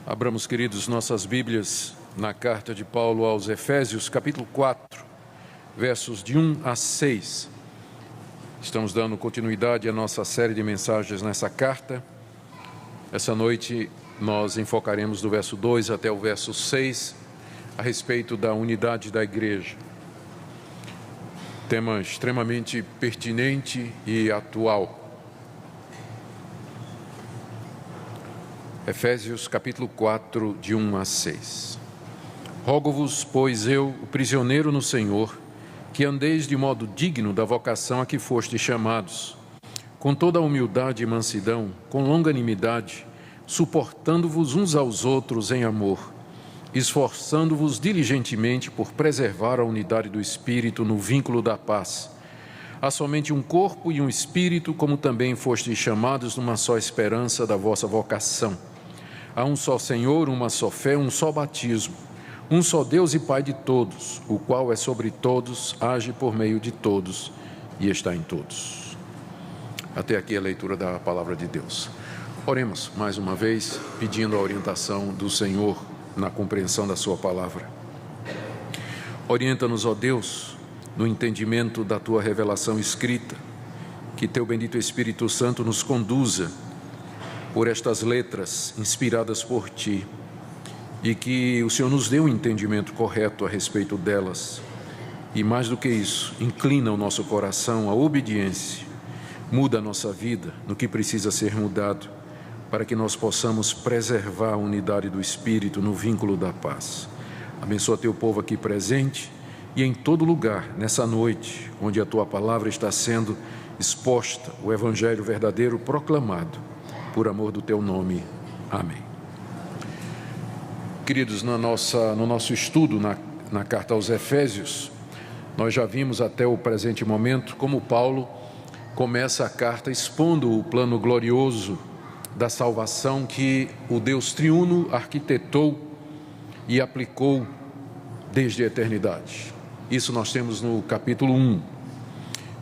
Abramos, queridos, nossas Bíblias na carta de Paulo aos Efésios, capítulo 4, versos de 1 a 6. Estamos dando continuidade à nossa série de mensagens nessa carta. Essa noite nós enfocaremos do verso 2 até o verso 6 a respeito da unidade da igreja. Tema extremamente pertinente e atual. Efésios capítulo 4, de 1 a 6. Rogo-vos, pois eu, o prisioneiro no Senhor, que andeis de modo digno da vocação a que fostes chamados, com toda a humildade e mansidão, com longanimidade, suportando-vos uns aos outros em amor, esforçando-vos diligentemente por preservar a unidade do Espírito no vínculo da paz. Há somente um corpo e um Espírito, como também fostes chamados numa só esperança da vossa vocação. Há um só Senhor, uma só fé, um só batismo, um só Deus e Pai de todos, o qual é sobre todos, age por meio de todos e está em todos. Até aqui a leitura da palavra de Deus. Oremos mais uma vez, pedindo a orientação do Senhor na compreensão da sua palavra. Orienta-nos, ó Deus, no entendimento da tua revelação escrita, que teu bendito Espírito Santo nos conduza por estas letras inspiradas por ti e que o Senhor nos dê um entendimento correto a respeito delas. E mais do que isso, inclina o nosso coração à obediência, muda a nossa vida no que precisa ser mudado, para que nós possamos preservar a unidade do Espírito no vínculo da paz. Abençoa teu povo aqui presente e em todo lugar, nessa noite, onde a tua palavra está sendo exposta, o Evangelho verdadeiro proclamado, por amor do teu nome. Amém. Queridos, no nosso estudo na carta aos Efésios, nós já vimos até o presente momento como Paulo começa a carta expondo o plano glorioso da salvação que o Deus triuno arquitetou e aplicou desde a eternidade. Isso nós temos no capítulo 1.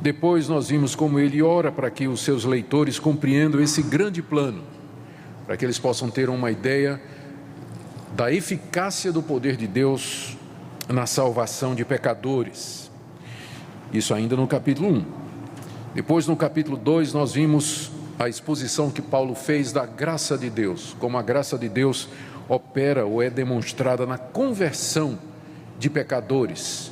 Depois nós vimos como ele ora para que os seus leitores compreendam esse grande plano, para que eles possam ter uma ideia da eficácia do poder de Deus na salvação de pecadores. Isso ainda no capítulo 1. Depois, no capítulo 2, nós vimos a exposição que Paulo fez da graça de Deus, como a graça de Deus opera ou é demonstrada na conversão de pecadores.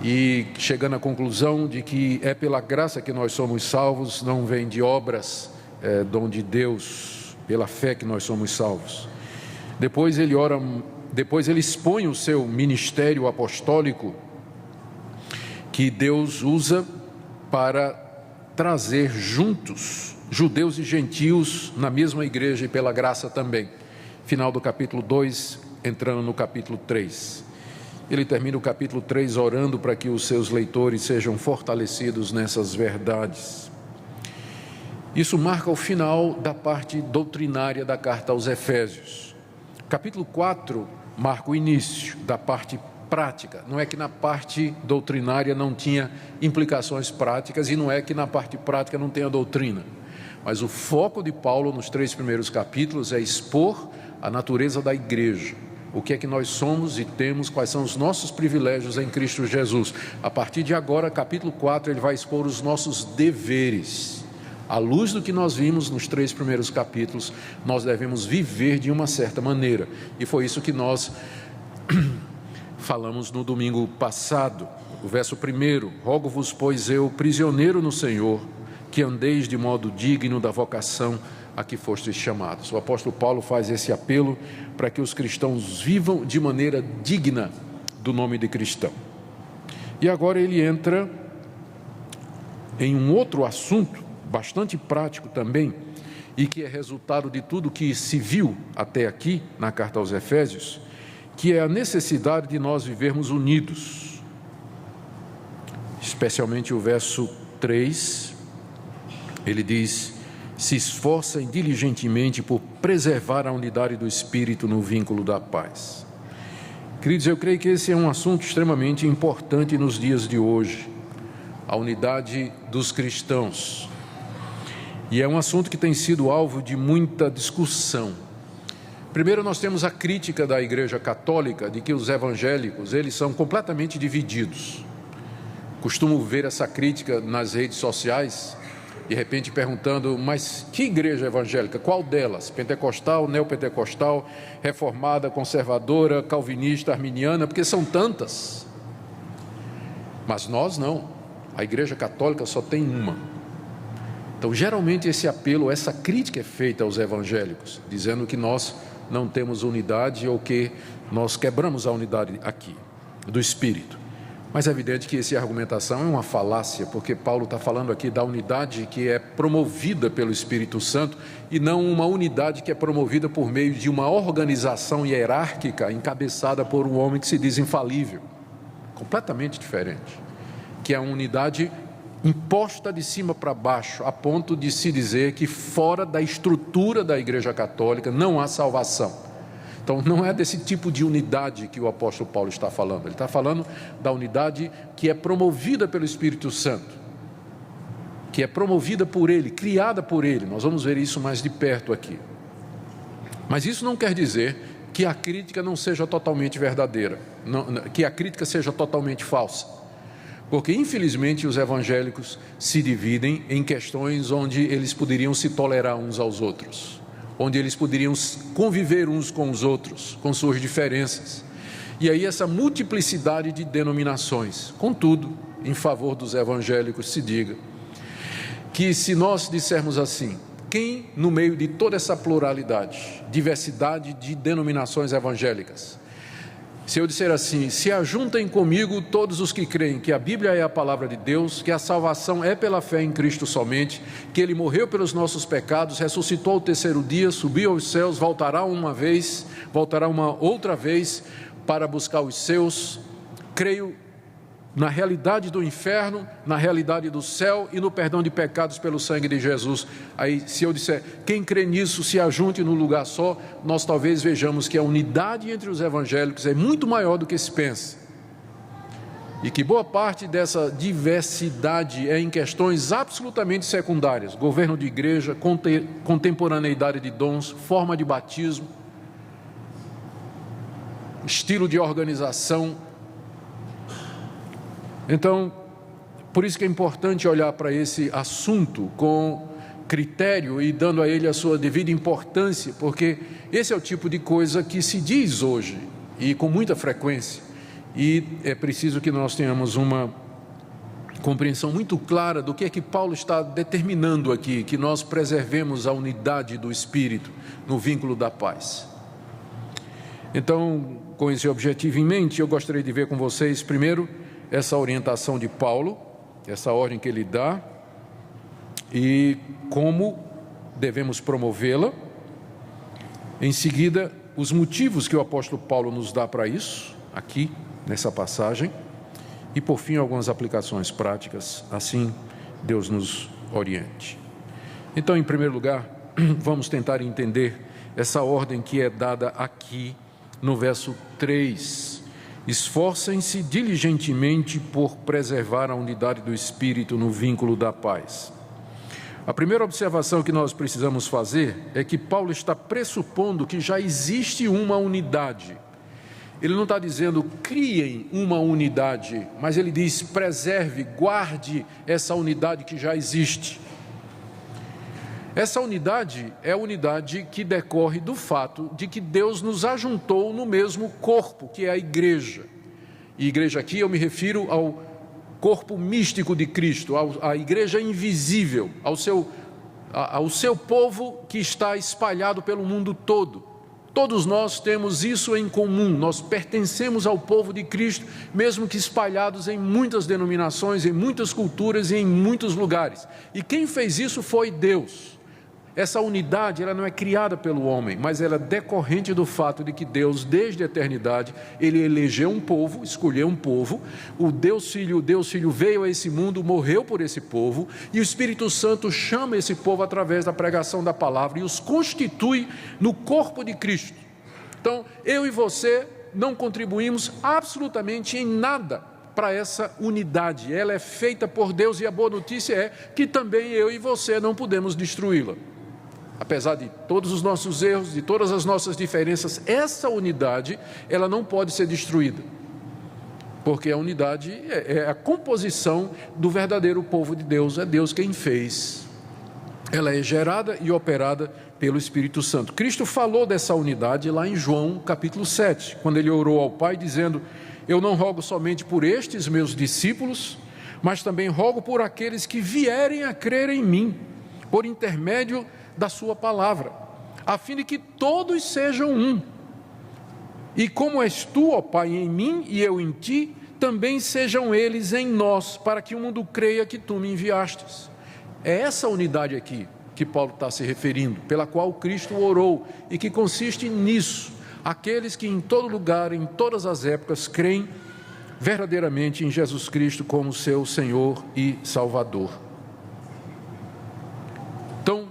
E chegando à conclusão de que é pela graça que nós somos salvos, não vem de obras, é dom de Deus, pela fé que nós somos salvos. Depois ele expõe o seu ministério apostólico, que Deus usa para trazer juntos judeus e gentios na mesma igreja e pela graça também. Final do capítulo 2, entrando no capítulo 3. Ele termina o capítulo 3 orando para que os seus leitores sejam fortalecidos nessas verdades. Isso marca o final da parte doutrinária da carta aos Efésios. Capítulo 4 marca o início da parte prática. Não é que na parte doutrinária não tinha implicações práticas e não é que na parte prática não tenha doutrina. Mas o foco de Paulo nos 3 primeiros capítulos é expor a natureza da igreja. O que é que nós somos e temos, quais são os nossos privilégios em Cristo Jesus. A partir de agora, capítulo 4, ele vai expor os nossos deveres. À luz do que nós vimos nos 3 primeiros capítulos, nós devemos viver de uma certa maneira. E foi isso que nós falamos no domingo passado. O verso 1, rogo-vos, pois eu, prisioneiro no Senhor, que andeis de modo digno da vocação a que fostes chamados. O apóstolo Paulo faz esse apelo para que os cristãos vivam de maneira digna do nome de cristão. E agora ele entra em um outro assunto, bastante prático também, e que é resultado de tudo que se viu até aqui na carta aos Efésios, que é a necessidade de nós vivermos unidos. Especialmente o verso 3, ele diz: se esforcem diligentemente por preservar a unidade do Espírito no vínculo da paz. Queridos, eu creio que esse é um assunto extremamente importante nos dias de hoje, a unidade dos cristãos. E é um assunto que tem sido alvo de muita discussão. Primeiro, nós temos a crítica da Igreja Católica de que os evangélicos, eles são completamente divididos. Costumo ver essa crítica nas redes sociais, de repente perguntando, mas que igreja evangélica? Qual delas? Pentecostal, neopentecostal, reformada, conservadora, calvinista, arminiana, porque são tantas. Mas nós não. A Igreja Católica só tem uma. Então, geralmente esse apelo, essa crítica é feita aos evangélicos, dizendo que nós não temos unidade ou que nós quebramos a unidade aqui, do Espírito. Mas é evidente que essa argumentação é uma falácia, porque Paulo está falando aqui da unidade que é promovida pelo Espírito Santo e não uma unidade que é promovida por meio de uma organização hierárquica encabeçada por um homem que se diz infalível. Completamente diferente. Que é a unidade imposta de cima para baixo, a ponto de se dizer que fora da estrutura da Igreja Católica não há salvação. Então, não é desse tipo de unidade que o apóstolo Paulo está falando. Ele está falando da unidade que é promovida pelo Espírito Santo, que é promovida por Ele, criada por Ele. Nós vamos ver isso mais de perto aqui. Mas isso não quer dizer que a crítica não seja totalmente verdadeira, que a crítica seja totalmente falsa. Porque, infelizmente, os evangélicos se dividem em questões onde eles poderiam se tolerar uns aos outros, onde eles poderiam conviver uns com os outros, com suas diferenças. E aí essa multiplicidade de denominações. Contudo, em favor dos evangélicos, se diga que se nós dissermos assim, quem no meio de toda essa pluralidade, diversidade de denominações evangélicas, se eu disser assim, se ajuntem comigo todos os que creem que a Bíblia é a palavra de Deus, que a salvação é pela fé em Cristo somente, que Ele morreu pelos nossos pecados, ressuscitou ao terceiro dia, subiu aos céus, voltará uma outra vez para buscar os seus, creio na realidade do inferno, na realidade do céu e no perdão de pecados pelo sangue de Jesus. Aí, se eu disser, quem crê nisso se ajunte num lugar só, nós talvez vejamos que a unidade entre os evangélicos é muito maior do que se pensa. E que boa parte dessa diversidade é em questões absolutamente secundárias, governo de igreja, contemporaneidade de dons, forma de batismo, estilo de organização. Então, por isso que é importante olhar para esse assunto com critério e dando a ele a sua devida importância, porque esse é o tipo de coisa que se diz hoje e com muita frequência, e é preciso que nós tenhamos uma compreensão muito clara do que é que Paulo está determinando aqui, que nós preservemos a unidade do Espírito no vínculo da paz. Então, com esse objetivo em mente, eu gostaria de ver com vocês, primeiro, essa orientação de Paulo, essa ordem que ele dá, e como devemos promovê-la. Em seguida, os motivos que o apóstolo Paulo nos dá para isso, aqui, nessa passagem. E, por fim, algumas aplicações práticas, assim Deus nos oriente. Então, em primeiro lugar, vamos tentar entender essa ordem que é dada aqui no verso 3. Esforcem-se diligentemente por preservar a unidade do Espírito no vínculo da paz. A primeira observação que nós precisamos fazer é que Paulo está pressupondo que já existe uma unidade. Ele não está dizendo criem uma unidade, mas ele diz preserve, guarde essa unidade que já existe. Essa unidade é a unidade que decorre do fato de que Deus nos ajuntou no mesmo corpo, que é a igreja. E igreja aqui eu me refiro ao corpo místico de Cristo, à igreja invisível, ao seu povo que está espalhado pelo mundo todo. Todos nós temos isso em comum, nós pertencemos ao povo de Cristo, mesmo que espalhados em muitas denominações, em muitas culturas e em muitos lugares. E quem fez isso foi Deus. Essa unidade, ela não é criada pelo homem, mas ela é decorrente do fato de que Deus, desde a eternidade, Ele elegeu um povo, escolheu um povo, o Deus Filho veio a esse mundo, morreu por esse povo, e o Espírito Santo chama esse povo através da pregação da palavra e os constitui no corpo de Cristo. Então, eu e você não contribuímos absolutamente em nada para essa unidade, ela é feita por Deus e a boa notícia é que também eu e você não podemos destruí-la. apesar de todos os nossos erros, de todas as nossas diferenças, essa unidade, ela não pode ser destruída. Porque a unidade é a composição do verdadeiro povo de Deus, é Deus quem fez. Ela é gerada e operada pelo Espírito Santo. Cristo falou dessa unidade lá em João capítulo 7, quando ele orou ao Pai dizendo: eu não rogo somente por estes meus discípulos, mas também rogo por aqueles que vierem a crer em mim, por intermédio da sua palavra, a fim de que todos sejam um. E como és tu, ó Pai, em mim e eu em ti, também sejam eles em nós, para que o mundo creia que tu me enviastes. É essa unidade aqui que Paulo está se referindo, pela qual Cristo orou, e que consiste nisso: aqueles que em todo lugar, em todas as épocas, creem verdadeiramente em Jesus Cristo como seu Senhor e Salvador. Então,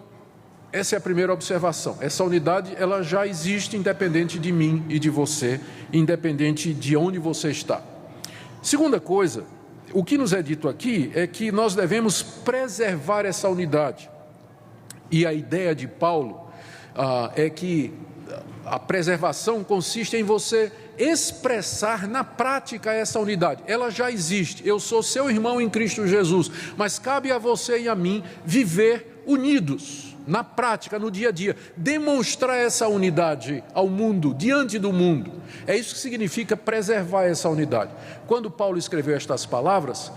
essa é a primeira observação. Essa unidade, ela já existe independente de mim e de você, independente de onde você está. Segunda coisa, o que nos é dito aqui é que nós devemos preservar essa unidade. E a ideia de Paulo é que a preservação consiste em você expressar na prática essa unidade. Ela já existe. Eu sou seu irmão em Cristo Jesus, mas cabe a você e a mim viver unidos. Na prática, no dia a dia, demonstrar essa unidade ao mundo, diante do mundo. É isso que significa preservar essa unidade. Quando Paulo escreveu estas palavras,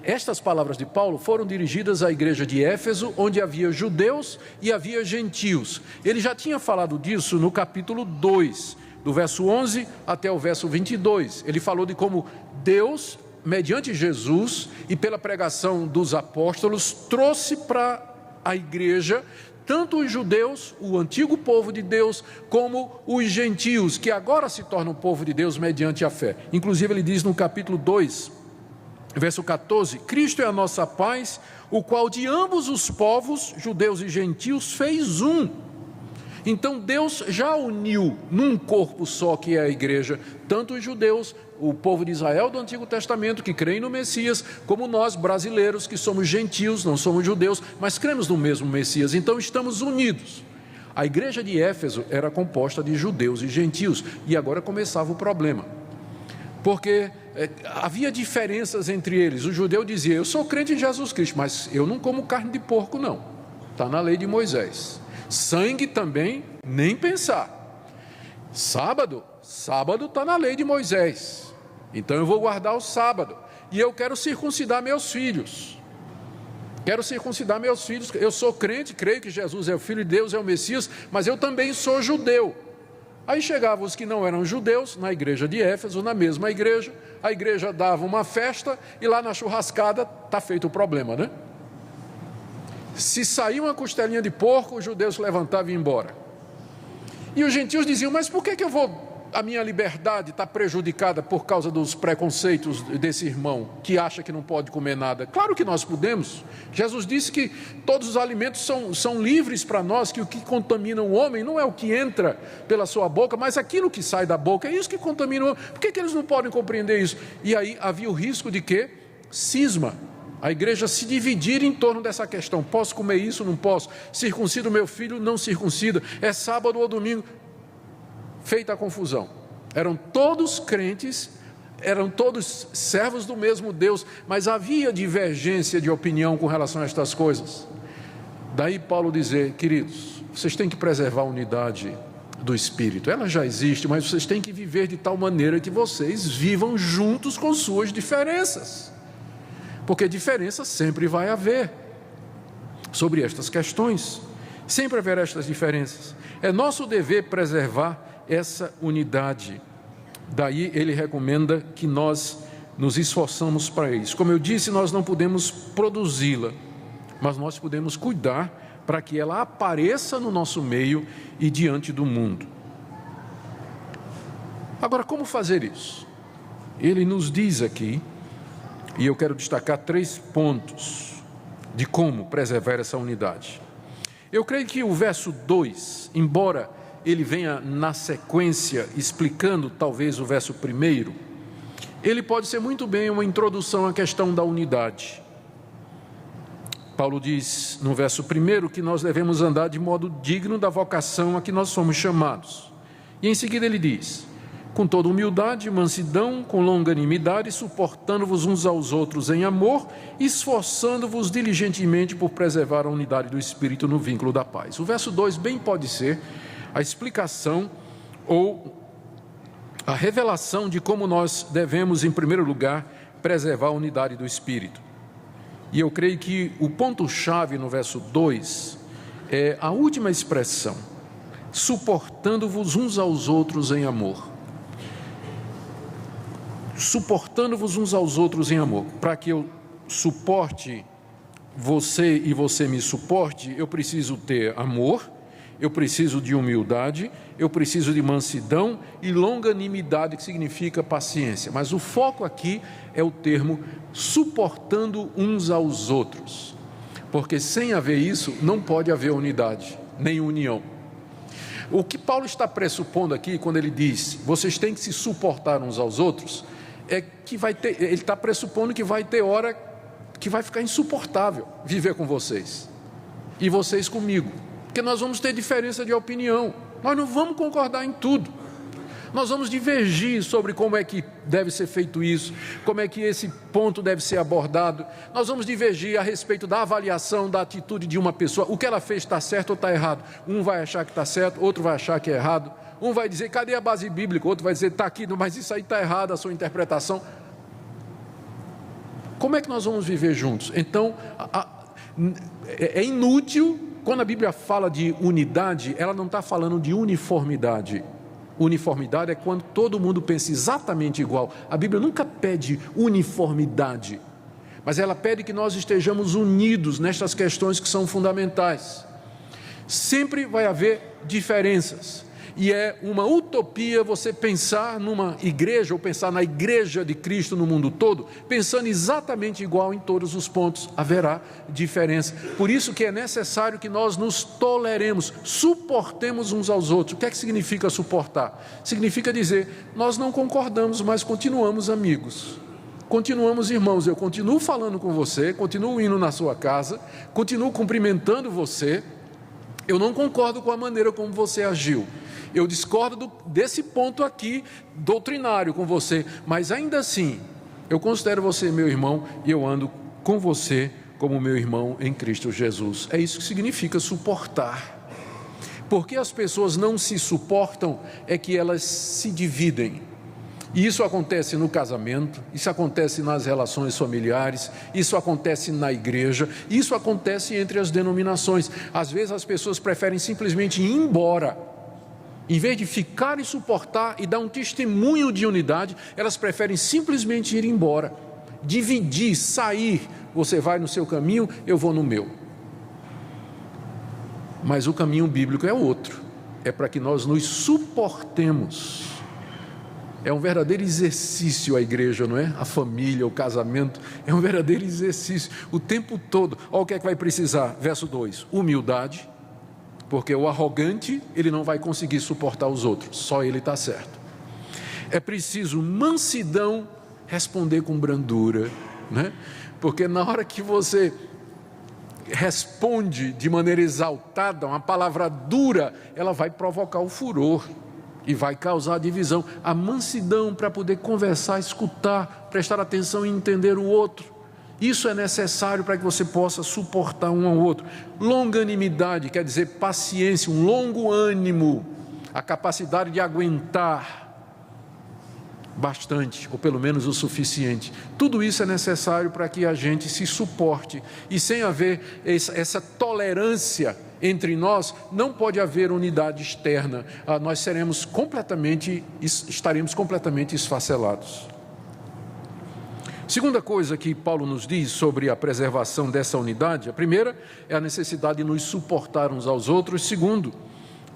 estas palavras de Paulo foram dirigidas à igreja de Éfeso, onde havia judeus e havia gentios. Ele já tinha falado disso no capítulo 2, do verso 11 até o verso 22. Ele falou de como Deus, mediante Jesus e pela pregação dos apóstolos, trouxe para a igreja tanto os judeus, o antigo povo de Deus, como os gentios, que agora se tornam povo de Deus mediante a fé. Inclusive ele diz no capítulo 2, verso 14: Cristo é a nossa paz, o qual de ambos os povos, judeus e gentios, fez um. Então Deus já uniu num corpo só, que é a igreja, tanto os judeus, o povo de Israel do Antigo Testamento, que creem no Messias, como nós brasileiros, que somos gentios, não somos judeus, mas cremos no mesmo Messias. Então estamos unidos. A igreja de Éfeso era composta de judeus e gentios, e agora começava o problema, porque havia diferenças entre eles. O judeu dizia: eu sou crente em Jesus Cristo, mas eu não como carne de porco não, está na lei de Moisés. Sangue também, nem pensar. Sábado está na lei de Moisés, então eu vou guardar o sábado, e eu quero circuncidar meus filhos. Eu sou crente, creio que Jesus é o Filho de Deus, é o Messias, mas eu também sou judeu. Aí chegavam os que não eram judeus, na igreja de Éfeso, na mesma igreja, a igreja dava uma festa, e lá na churrascada está feito o problema, né? Se saía uma costelinha de porco, os judeus se levantavam e iam embora. E os gentios diziam: mas por que a minha liberdade está prejudicada por causa dos preconceitos desse irmão que acha que não pode comer nada? Claro que nós podemos. Jesus disse que todos os alimentos são livres para nós, que o que contamina o homem não é o que entra pela sua boca, mas aquilo que sai da boca, é isso que contamina o homem. Por que eles não podem compreender isso? E aí havia o risco de quê? Cisma. A igreja se dividir em torno dessa questão: posso comer isso, não posso? Circuncida meu filho, não circuncida? É sábado ou domingo? Feita a confusão. Eram todos crentes, eram todos servos do mesmo Deus, mas havia divergência de opinião com relação a estas coisas. Daí Paulo dizer: queridos, vocês têm que preservar a unidade do Espírito. Ela já existe, mas vocês têm que viver de tal maneira que vocês vivam juntos com suas diferenças. Porque diferença sempre vai haver sobre estas questões, sempre haverá estas diferenças. É nosso dever preservar essa unidade. Daí ele recomenda que nós nos esforçamos para isso. Como eu disse, nós não podemos produzi-la, mas nós podemos cuidar para que ela apareça no nosso meio e diante do mundo. Agora, como fazer isso? Ele nos diz aqui, e eu quero destacar 3 pontos de como preservar essa unidade. Eu creio que o verso 2, embora ele venha na sequência explicando talvez o verso 1, ele pode ser muito bem uma introdução à questão da unidade. Paulo diz no verso 1 que nós devemos andar de modo digno da vocação a que nós somos chamados. E em seguida ele diz: com toda humildade, mansidão, com longanimidade, suportando-vos uns aos outros em amor, esforçando-vos diligentemente por preservar a unidade do Espírito no vínculo da paz. O verso 2 bem pode ser a explicação ou a revelação de como nós devemos, em primeiro lugar, preservar a unidade do Espírito. E eu creio que o ponto-chave no verso 2 é a última expressão: suportando-vos uns aos outros em amor. Suportando-vos uns aos outros em amor. Para que eu suporte você e você me suporte, eu preciso ter amor, eu preciso de humildade, eu preciso de mansidão e longanimidade, que significa paciência. Mas o foco aqui é o termo suportando uns aos outros, porque sem haver isso não pode haver unidade, nem união. O que Paulo está pressupondo aqui, quando ele diz, vocês têm que se suportar uns aos outros, é que ele está pressupondo que vai ter hora que vai ficar insuportável viver com vocês, e vocês comigo, porque nós vamos ter diferença de opinião, nós não vamos concordar em tudo, nós vamos divergir sobre como é que deve ser feito isso, como é que esse ponto deve ser abordado, nós vamos divergir a respeito da avaliação da atitude de uma pessoa, o que ela fez está certo ou está errado, um vai achar que está certo, outro vai achar que é errado, um vai dizer, cadê a base bíblica, outro vai dizer, está aqui, mas isso aí está errado, a sua interpretação. Como é que nós vamos viver juntos? Então, é inútil, quando a Bíblia fala de unidade, ela não está falando de uniformidade. Uniformidade é quando todo mundo pensa exatamente igual. A Bíblia nunca pede uniformidade, mas ela pede que nós estejamos unidos nestas questões que são fundamentais. Sempre vai haver diferenças. E é uma utopia você pensar numa igreja, ou pensar na igreja de Cristo no mundo todo, pensando exatamente igual em todos os pontos, haverá diferença. Por isso que é necessário que nós nos toleremos, suportemos uns aos outros. O que é que significa suportar? Significa dizer, nós não concordamos, mas continuamos amigos, continuamos irmãos, eu continuo falando com você, continuo indo na sua casa, continuo cumprimentando você, eu não concordo com a maneira como você agiu, eu discordo desse ponto aqui, doutrinário com você, mas ainda assim, eu considero você meu irmão e eu ando com você como meu irmão em Cristo Jesus. É isso que significa suportar. Porque as pessoas não se suportam, é que elas se dividem. E isso acontece no casamento, isso acontece nas relações familiares, isso acontece na igreja, isso acontece entre as denominações. Às vezes as pessoas preferem simplesmente ir embora. Em vez de ficar e suportar e dar um testemunho de unidade, elas preferem simplesmente ir embora, dividir, sair. Você vai no seu caminho, eu vou no meu. Mas o caminho bíblico é outro, é para que nós nos suportemos. É um verdadeiro exercício a igreja, não é? A família, o casamento, é um verdadeiro exercício o tempo todo. Olha o que é que vai precisar, verso 2, humildade, porque o arrogante, ele não vai conseguir suportar os outros, só ele está certo. É preciso mansidão, responder com brandura, né? Porque na hora que você responde de maneira exaltada, uma palavra dura, ela vai provocar o furor e vai causar divisão. A mansidão para poder conversar, escutar, prestar atenção e entender o outro. Isso é necessário para que você possa suportar um ao outro. Longanimidade quer dizer paciência, um longo ânimo, a capacidade de aguentar bastante, ou pelo menos o suficiente. Tudo isso é necessário para que a gente se suporte. E sem haver essa tolerância entre nós, não pode haver unidade externa. Nós estaremos completamente esfacelados. Segunda coisa que Paulo nos diz sobre a preservação dessa unidade, a primeira é a necessidade de nos suportar uns aos outros. Segundo,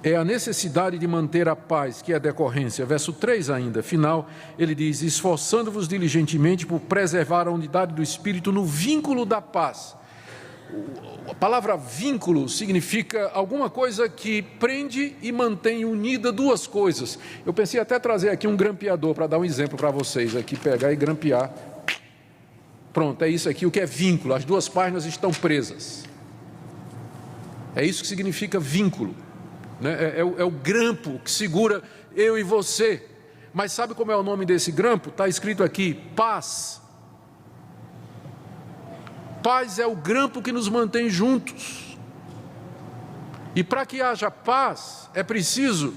é a necessidade de manter a paz, que é a decorrência. Verso 3 ainda, final, ele diz, esforçando-vos diligentemente por preservar a unidade do Espírito no vínculo da paz. A palavra vínculo significa alguma coisa que prende e mantém unida duas coisas. Eu pensei até trazer aqui um grampeador para dar um exemplo para vocês, aqui pegar e grampear. Pronto, é isso aqui, o que é vínculo, as duas páginas estão presas. É isso que significa vínculo, né? É o grampo que segura eu e você. Mas sabe como é o nome desse grampo? Está escrito aqui, paz. Paz é o grampo que nos mantém juntos. E para que haja paz, é preciso,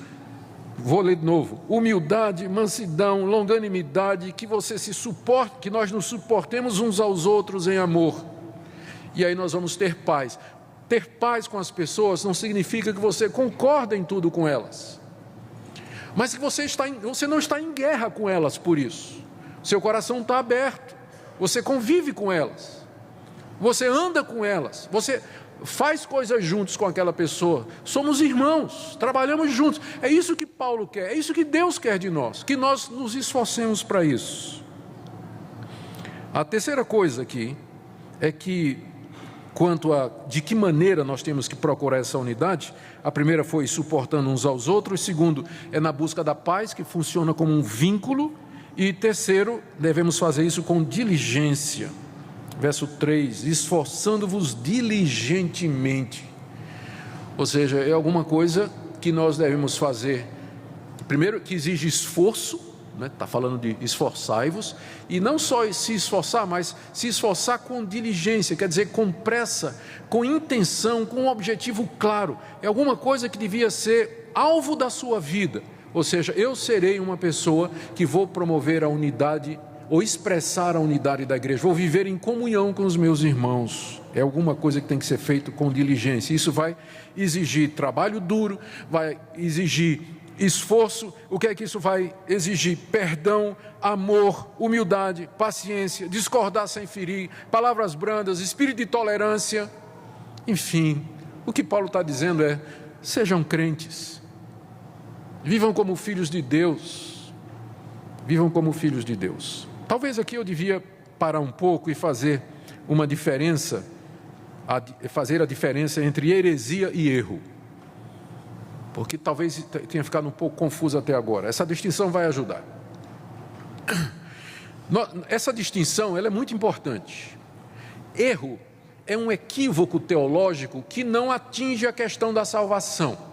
vou ler de novo, humildade, mansidão, longanimidade, que você se suporte, que nós nos suportemos uns aos outros em amor. E aí nós vamos ter paz. Ter paz com as pessoas não significa que você concorda em tudo com elas, mas que você não está em guerra com elas por isso. Seu coração está aberto, você convive com elas, você anda com elas, você faz coisas juntos com aquela pessoa, somos irmãos, trabalhamos juntos. É isso que Paulo quer, é isso que Deus quer de nós, que nós nos esforcemos para isso. A terceira coisa aqui é que, quanto a de que maneira nós temos que procurar essa unidade, a primeira foi suportando uns aos outros, segundo, é na busca da paz, que funciona como um vínculo, e terceiro, devemos fazer isso com diligência. Verso 3, esforçando-vos diligentemente. Ou seja, é alguma coisa que nós devemos fazer, primeiro, que exige esforço, está falando de esforçai-vos, e não só se esforçar, mas se esforçar com diligência, quer dizer, com pressa, com intenção, com um objetivo claro. É alguma coisa que devia ser alvo da sua vida. Ou seja, eu serei uma pessoa que vou promover a unidade, ou expressar a unidade da igreja, vou viver em comunhão com os meus irmãos. É alguma coisa que tem que ser feito com diligência. Isso vai exigir trabalho duro, vai exigir esforço. O que é que isso vai exigir? Perdão, amor, humildade, paciência, discordar sem ferir, palavras brandas, espírito de tolerância. Enfim, o que Paulo está dizendo é: sejam crentes, vivam como filhos de Deus, vivam como filhos de Deus. Talvez aqui eu devia parar um pouco e fazer uma diferença, fazer a diferença entre heresia e erro, porque talvez tenha ficado um pouco confuso até agora. Essa distinção vai ajudar. Essa distinção, ela é muito importante. Erro é um equívoco teológico que não atinge a questão da salvação.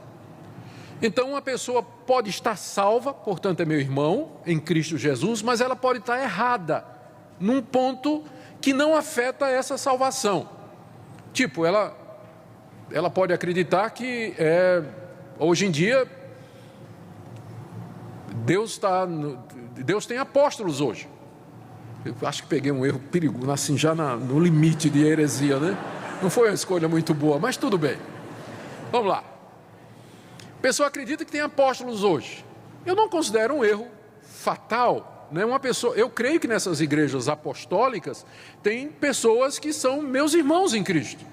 Então, uma pessoa pode estar salva, portanto é meu irmão, em Cristo Jesus, mas ela pode estar errada, num ponto que não afeta essa salvação. Tipo, ela pode acreditar que hoje em dia Deus tem apóstolos hoje. Eu acho que peguei um erro perigoso, assim, já no limite de heresia, né? Não foi uma escolha muito boa, mas tudo bem. Vamos lá. A pessoa acredita que tem apóstolos hoje. Eu não considero um erro fatal, né? Eu creio que nessas igrejas apostólicas tem pessoas que são meus irmãos em Cristo.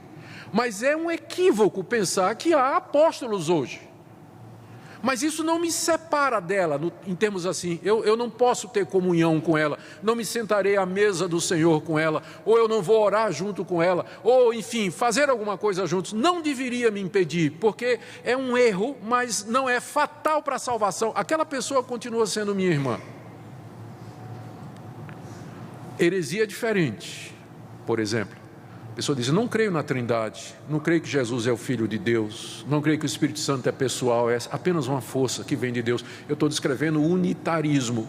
Mas é um equívoco pensar que há apóstolos hoje. Mas isso não me separa dela, em termos assim, eu não posso ter comunhão com ela, não me sentarei à mesa do Senhor com ela, ou eu não vou orar junto com ela, ou enfim, fazer alguma coisa juntos, não deveria me impedir, porque é um erro, mas não é fatal para a salvação. Aquela pessoa continua sendo minha irmã. Heresia é diferente. Por exemplo, a pessoa diz: não creio na Trindade, não creio que Jesus é o Filho de Deus, não creio que o Espírito Santo é pessoal, é apenas uma força que vem de Deus. Eu estou descrevendo o unitarismo.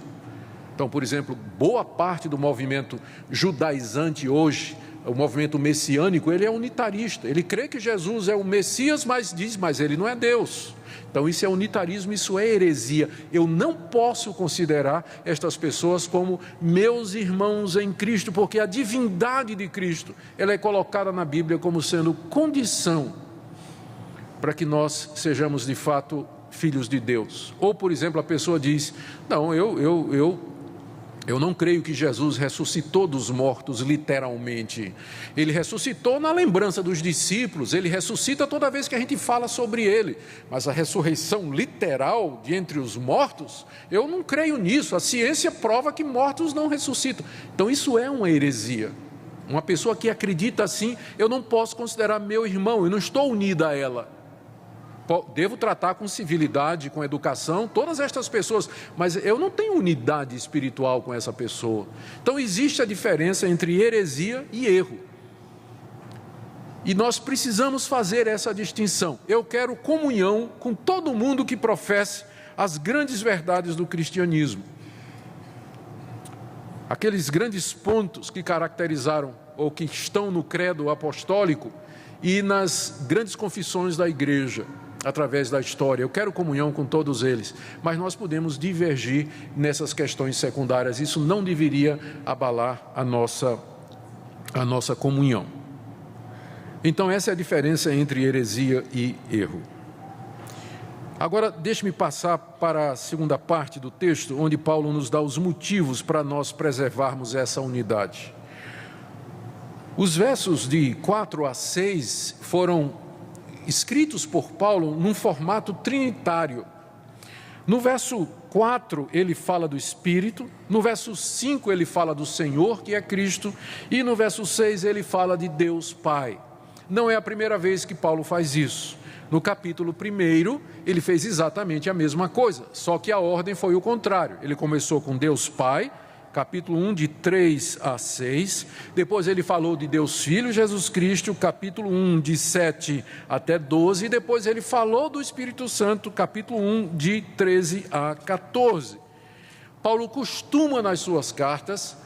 Então, por exemplo, boa parte do movimento judaizante hoje, o movimento messiânico, ele é unitarista. Ele crê que Jesus é o Messias, mas ele não é Deus. Então isso é unitarismo, isso é heresia. Eu não posso considerar estas pessoas como meus irmãos em Cristo, porque a divindade de Cristo, ela é colocada na Bíblia como sendo condição para que nós sejamos de fato filhos de Deus. Ou, por exemplo, a pessoa diz: não, eu não creio que Jesus ressuscitou dos mortos literalmente. Ele ressuscitou na lembrança dos discípulos, ele ressuscita toda vez que a gente fala sobre ele. Mas a ressurreição literal de entre os mortos, eu não creio nisso. A ciência prova que mortos não ressuscitam. Então isso é uma heresia. Uma pessoa que acredita assim, eu não posso considerar meu irmão, eu não estou unido a ela. Devo tratar com civilidade, com educação, todas estas pessoas, mas eu não tenho unidade espiritual com essa pessoa. Então existe a diferença entre heresia e erro. E nós precisamos fazer essa distinção. Eu quero comunhão com todo mundo que professe as grandes verdades do cristianismo. Aqueles grandes pontos que caracterizaram ou que estão no credo apostólico e nas grandes confissões da igreja, através da história. Eu quero comunhão com todos eles, mas nós podemos divergir nessas questões secundárias. Isso não deveria abalar a nossa comunhão. Então, essa é a diferença entre heresia e erro. Agora, deixe-me passar para a segunda parte do texto, onde Paulo nos dá os motivos para nós preservarmos essa unidade. Os versos de 4 a 6 foram escritos por Paulo num formato trinitário. No verso 4 ele fala do Espírito, no verso 5 ele fala do Senhor, que é Cristo, e no verso 6 ele fala de Deus Pai. Não é a primeira vez que Paulo faz isso. No capítulo 1 ele fez exatamente a mesma coisa, só que a ordem foi o contrário. Ele começou com Deus Pai, capítulo 1, de 3 a 6. Depois ele falou de Deus Filho, Jesus Cristo, capítulo 1, de 7 até 12. E depois ele falou do Espírito Santo, capítulo 1, de 13 a 14. Paulo costuma, nas suas cartas,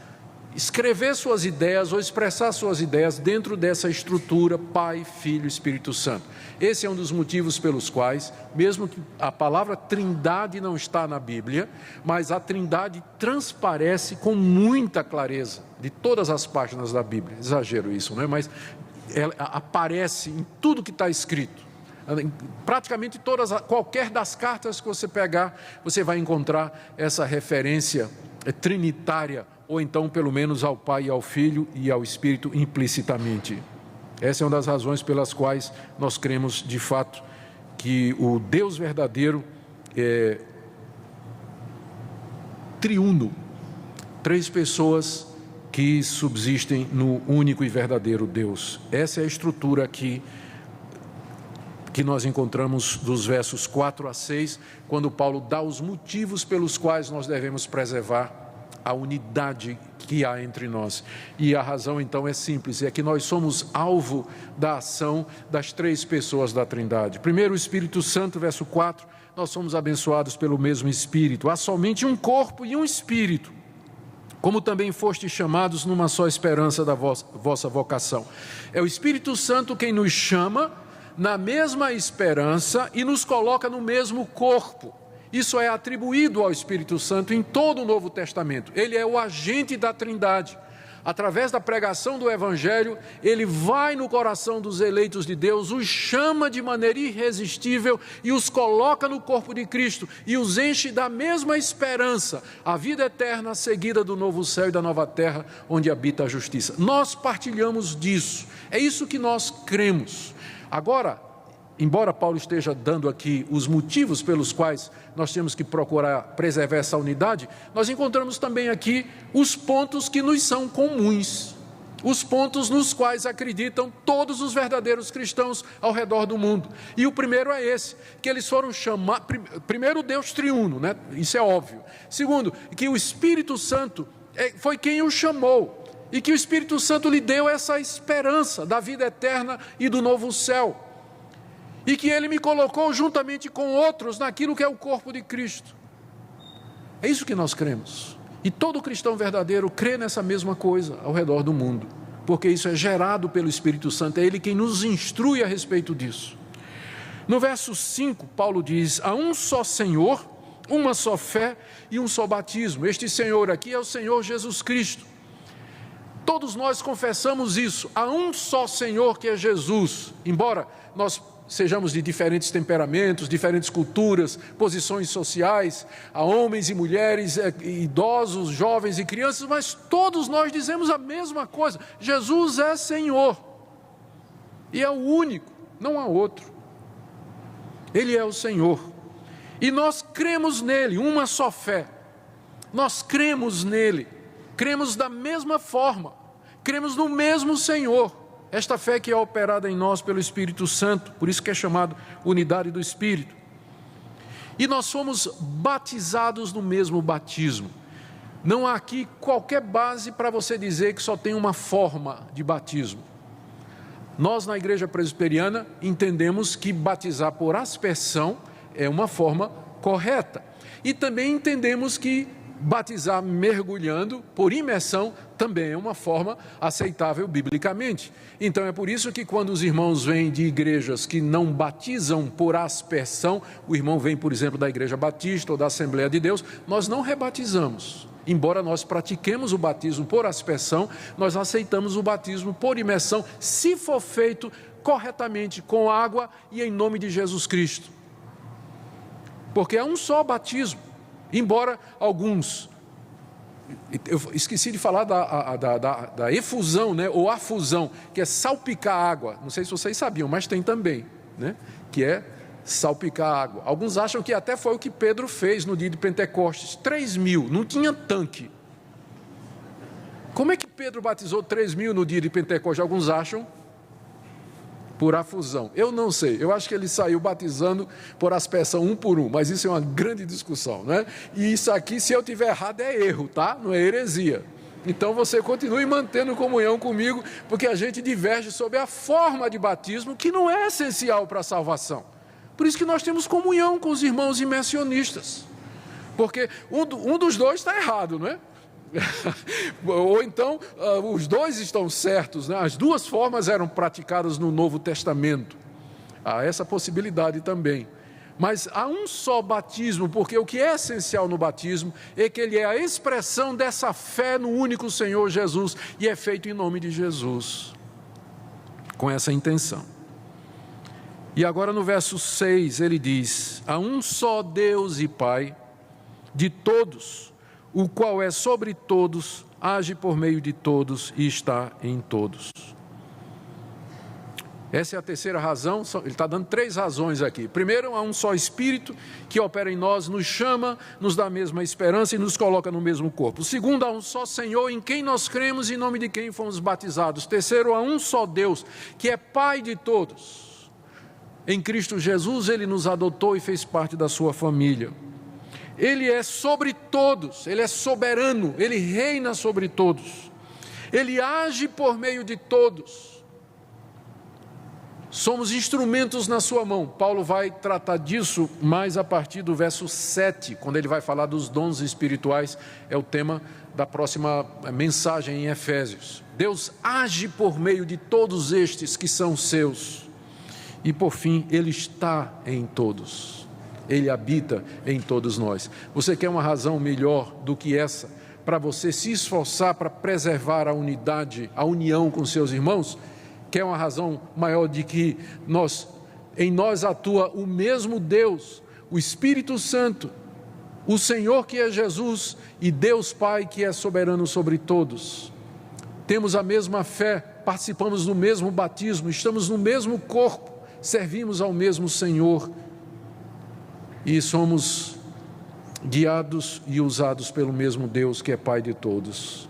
escrever suas ideias ou expressar suas ideias dentro dessa estrutura Pai, Filho e Espírito Santo. Esse é um dos motivos pelos quais, mesmo que a palavra Trindade não está na Bíblia, mas a Trindade transparece com muita clareza de todas as páginas da Bíblia. Exagero isso, não é? Mas ela aparece em tudo que está escrito. Praticamente qualquer das cartas que você pegar, você vai encontrar essa referência trinitária, ou então pelo menos ao Pai e ao Filho e ao Espírito implicitamente. Essa é uma das razões pelas quais nós cremos de fato que o Deus verdadeiro é triuno, 3 pessoas que subsistem no único e verdadeiro Deus. Essa é a estrutura aqui que nós encontramos dos versos 4 a 6, quando Paulo dá os motivos pelos quais nós devemos preservar a unidade que há entre nós. E a razão então é simples, é que nós somos alvo da ação das 3 pessoas da Trindade. Primeiro, o Espírito Santo, verso 4, nós somos abençoados pelo mesmo Espírito. Há somente um corpo e um Espírito, como também fostes chamados numa só esperança da vossa vocação. É o Espírito Santo quem nos chama na mesma esperança e nos coloca no mesmo corpo. Isso é atribuído ao Espírito Santo em todo o Novo Testamento. Ele é o agente da Trindade. Através da pregação do Evangelho, ele vai no coração dos eleitos de Deus, os chama de maneira irresistível e os coloca no corpo de Cristo e os enche da mesma esperança, a vida eterna seguida do novo céu e da nova terra, onde habita a justiça. Nós partilhamos disso, é isso que nós cremos. Agora, embora Paulo esteja dando aqui os motivos pelos quais nós temos que procurar preservar essa unidade, nós encontramos também aqui os pontos que nos são comuns, os pontos nos quais acreditam todos os verdadeiros cristãos ao redor do mundo. E o primeiro é esse, que eles foram chamados, primeiro Deus triuno, né? Isso é óbvio. Segundo, que o Espírito Santo foi quem o chamou, e que o Espírito Santo lhe deu essa esperança da vida eterna e do novo céu. E que ele me colocou juntamente com outros naquilo que é o corpo de Cristo. É isso que nós cremos. E todo cristão verdadeiro crê nessa mesma coisa ao redor do mundo, porque isso é gerado pelo Espírito Santo, é ele quem nos instrui a respeito disso. No verso 5, Paulo diz: há um só Senhor, uma só fé e um só batismo. Este Senhor aqui é o Senhor Jesus Cristo. Todos nós confessamos isso, há um só Senhor que é Jesus, embora nós sejamos de diferentes temperamentos, diferentes culturas, posições sociais, há homens e mulheres, idosos, jovens e crianças, mas todos nós dizemos a mesma coisa: Jesus é Senhor, e é o único, não há outro. Ele é o Senhor, e nós cremos nele, uma só fé, nós cremos nele, cremos da mesma forma, cremos no mesmo Senhor, esta fé que é operada em nós pelo Espírito Santo, por isso que é chamado unidade do Espírito. E nós fomos batizados no mesmo batismo. Não há aqui qualquer base para você dizer que só tem uma forma de batismo. Nós, na Igreja Presbiteriana, entendemos que batizar por aspersão é uma forma correta. E também entendemos que batizar mergulhando por imersão também é uma forma aceitável biblicamente. Então é por isso que quando os irmãos vêm de igrejas que não batizam por aspersão, o irmão vem, por exemplo, da Igreja Batista ou da Assembleia de Deus, nós não rebatizamos. Embora nós pratiquemos o batismo por aspersão, nós aceitamos o batismo por imersão, se for feito corretamente com água e em nome de Jesus Cristo. Porque é um só batismo. Embora alguns, eu esqueci de falar da efusão, né, ou afusão, que é salpicar água. Não sei se vocês sabiam, mas tem também, né, que é salpicar água. Alguns acham que até foi o que Pedro fez no dia de Pentecostes. 3.000, não tinha tanque. Como é que Pedro batizou 3.000 no dia de Pentecostes? Alguns acham por afusão. Eu não sei, eu acho que ele saiu batizando por aspersão um por um, mas isso é uma grande discussão, não é? E isso aqui, se eu tiver errado, é erro, tá? Não é heresia. Então você continue mantendo comunhão comigo, porque a gente diverge sobre a forma de batismo, que não é essencial para a salvação. Por isso que nós temos comunhão com os irmãos imersionistas, porque um dos dois está errado, não é? Ou então os dois estão certos, né? As duas formas eram praticadas no Novo Testamento. Há essa possibilidade também. Mas há um só batismo, porque o que é essencial no batismo é que ele é a expressão dessa fé no único Senhor Jesus, e é feito em nome de Jesus, com essa intenção. E agora no verso 6 ele diz: há um só Deus e Pai de todos, o qual é sobre todos, age por meio de todos e está em todos. Essa é a terceira razão, ele está dando 3 razões aqui. Primeiro, há um só Espírito que opera em nós, nos chama, nos dá a mesma esperança e nos coloca no mesmo corpo. Segundo, há um só Senhor em quem nós cremos e em nome de quem fomos batizados. Terceiro, há um só Deus que é Pai de todos. Em Cristo Jesus, Ele nos adotou e fez parte da sua família. Ele é sobre todos, Ele é soberano, Ele reina sobre todos. Ele age por meio de todos. Somos instrumentos na sua mão. Paulo vai tratar disso mais a partir do verso 7, quando ele vai falar dos dons espirituais. É o tema da próxima mensagem em Efésios. Deus age por meio de todos estes que são seus. E por fim, Ele está em todos. Ele habita em todos nós. Você quer uma razão melhor do que essa para você se esforçar para preservar a unidade, a união com seus irmãos? Quer uma razão maior de que em nós atua o mesmo Deus, o Espírito Santo, o Senhor que é Jesus e Deus Pai que é soberano sobre todos? Temos a mesma fé, participamos do mesmo batismo, estamos no mesmo corpo, servimos ao mesmo Senhor e somos guiados e usados pelo mesmo Deus que é Pai de todos.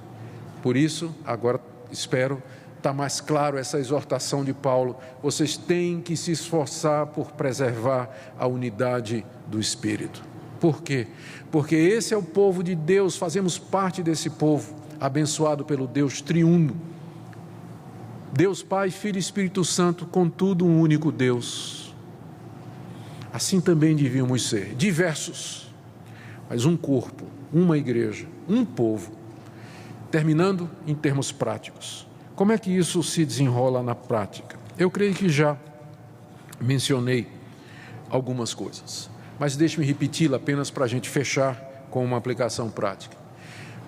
Por isso, agora espero está mais claro essa exortação de Paulo. Vocês têm que se esforçar por preservar a unidade do Espírito. Por quê? Porque esse é o povo de Deus, fazemos parte desse povo, abençoado pelo Deus triuno. Deus Pai, Filho e Espírito Santo, contudo um único Deus. Assim também devíamos ser, diversos, mas um corpo, uma igreja, um povo. Terminando em termos práticos. Como é que isso se desenrola na prática? Eu creio que já mencionei algumas coisas, mas deixe-me repeti-la apenas para a gente fechar com uma aplicação prática.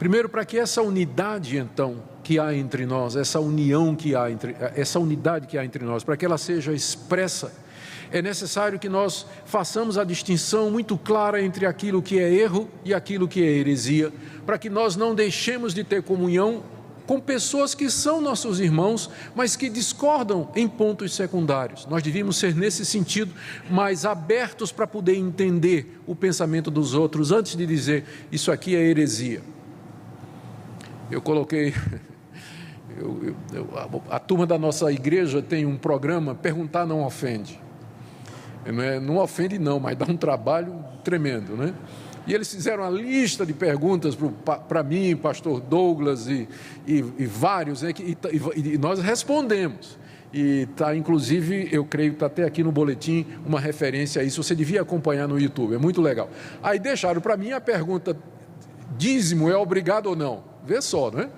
Primeiro, para que essa unidade, então, que há entre nós, essa unidade que há entre nós, para que ela seja expressa, é necessário que nós façamos a distinção muito clara entre aquilo que é erro e aquilo que é heresia, para que nós não deixemos de ter comunhão com pessoas que são nossos irmãos, mas que discordam em pontos secundários. Nós devíamos ser, nesse sentido, mais abertos para poder entender o pensamento dos outros, antes de dizer, isso aqui é heresia. Eu A turma da nossa igreja tem um programa, Perguntar Não Ofende. Não ofende não, mas dá um trabalho tremendo, né? E eles fizeram uma lista de perguntas para mim, pastor Douglas e vários, né, e nós respondemos. E está, inclusive, eu creio que está até aqui no boletim uma referência a isso, você devia acompanhar no YouTube, é muito legal. Aí deixaram para mim a pergunta: dízimo é obrigado ou não? Vê só, né?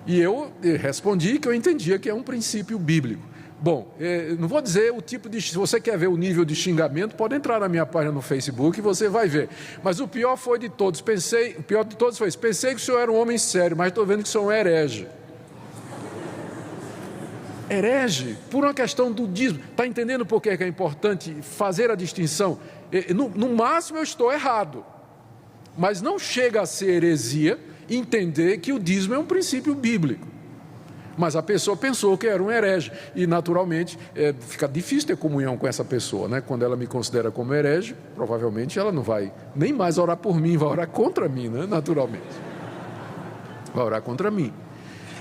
E eu respondi que eu entendia que é um princípio bíblico. Bom, não vou dizer o tipo de... Se você quer ver o nível de xingamento, pode entrar na minha página no Facebook e você vai ver. Mas o pior foi de todos. O pior de todos foi isso. Pensei que o senhor era um homem sério, mas estou vendo que o senhor é um herege. Herege, por uma questão do dízimo. Está entendendo por que é importante fazer a distinção? No máximo eu estou errado, mas não chega a ser heresia entender que o dízimo é um princípio bíblico. Mas a pessoa pensou que era um herege e, naturalmente, fica difícil ter comunhão com essa pessoa, né? Quando ela me considera como herege, provavelmente ela não vai nem mais orar por mim, vai orar contra mim, né? Naturalmente. Vai orar contra mim.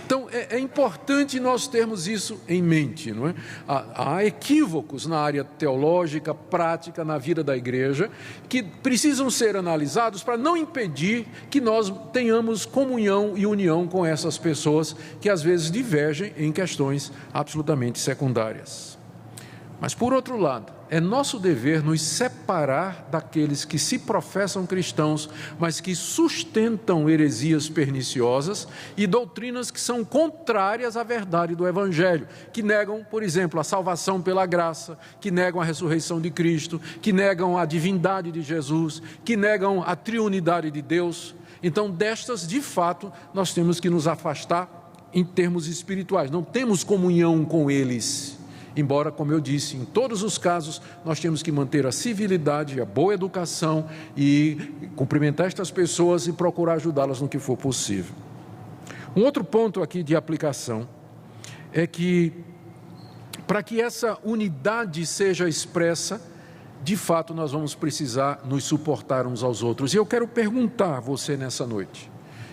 Então, é importante nós termos isso em mente, não é? Há equívocos na área teológica, prática, na vida da igreja, que precisam ser analisados para não impedir que nós tenhamos comunhão e união com essas pessoas que às vezes divergem em questões absolutamente secundárias. Mas, por outro lado, é nosso dever nos separar daqueles que se professam cristãos, mas que sustentam heresias perniciosas e doutrinas que são contrárias à verdade do Evangelho, que negam, por exemplo, a salvação pela graça, que negam a ressurreição de Cristo, que negam a divindade de Jesus, que negam a triunidade de Deus. Então, destas, de fato, nós temos que nos afastar em termos espirituais, não temos comunhão com eles. Embora, como eu disse, em todos os casos, nós temos que manter a civilidade, a boa educação e cumprimentar estas pessoas e procurar ajudá-las no que for possível. Um outro ponto aqui de aplicação é que, para que essa unidade seja expressa, de fato nós vamos precisar nos suportar uns aos outros. E eu quero perguntar a você nessa noite,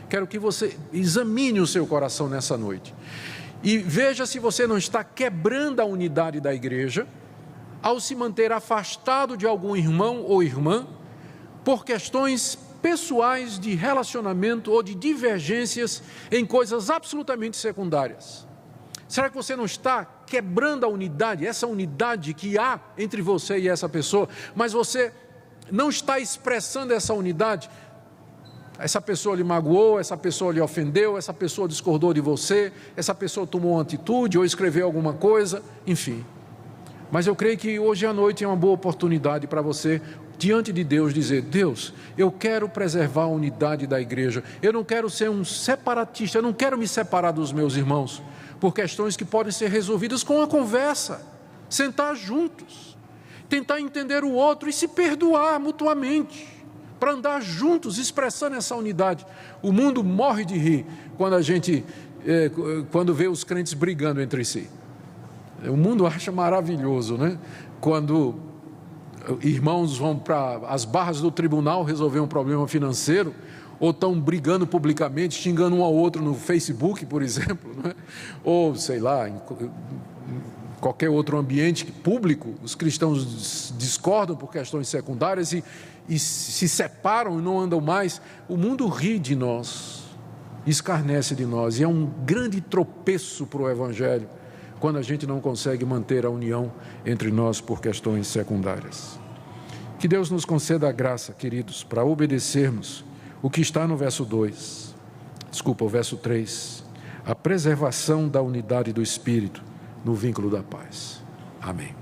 quero que você examine o seu coração nessa noite. E veja se você não está quebrando a unidade da igreja ao se manter afastado de algum irmão ou irmã por questões pessoais de relacionamento ou de divergências em coisas absolutamente secundárias. Será que você não está quebrando a unidade, essa unidade que há entre você e essa pessoa, mas você não está expressando essa unidade? Essa pessoa lhe magoou, essa pessoa lhe ofendeu, essa pessoa discordou de você, essa pessoa tomou uma atitude ou escreveu alguma coisa, enfim. Mas eu creio que hoje à noite é uma boa oportunidade para você, diante de Deus, dizer: Deus, eu quero preservar a unidade da igreja, eu não quero ser um separatista, eu não quero me separar dos meus irmãos, por questões que podem ser resolvidas com uma conversa, sentar juntos, tentar entender o outro e se perdoar mutuamente, para andar juntos, expressando essa unidade. O mundo morre de rir quando vê os crentes brigando entre si. O mundo acha maravilhoso, né? Quando irmãos vão para as barras do tribunal resolver um problema financeiro, ou estão brigando publicamente, xingando um ao outro no Facebook, por exemplo, né? Ou, sei lá, em qualquer outro ambiente público, os cristãos discordam por questões secundárias e se separam e não andam mais. O mundo ri de nós, escarnece de nós, e é um grande tropeço para o Evangelho quando a gente não consegue manter a união entre nós por questões secundárias. Que Deus nos conceda a graça, queridos, para obedecermos o que está no verso 3, a preservação da unidade do Espírito no vínculo da paz. Amém.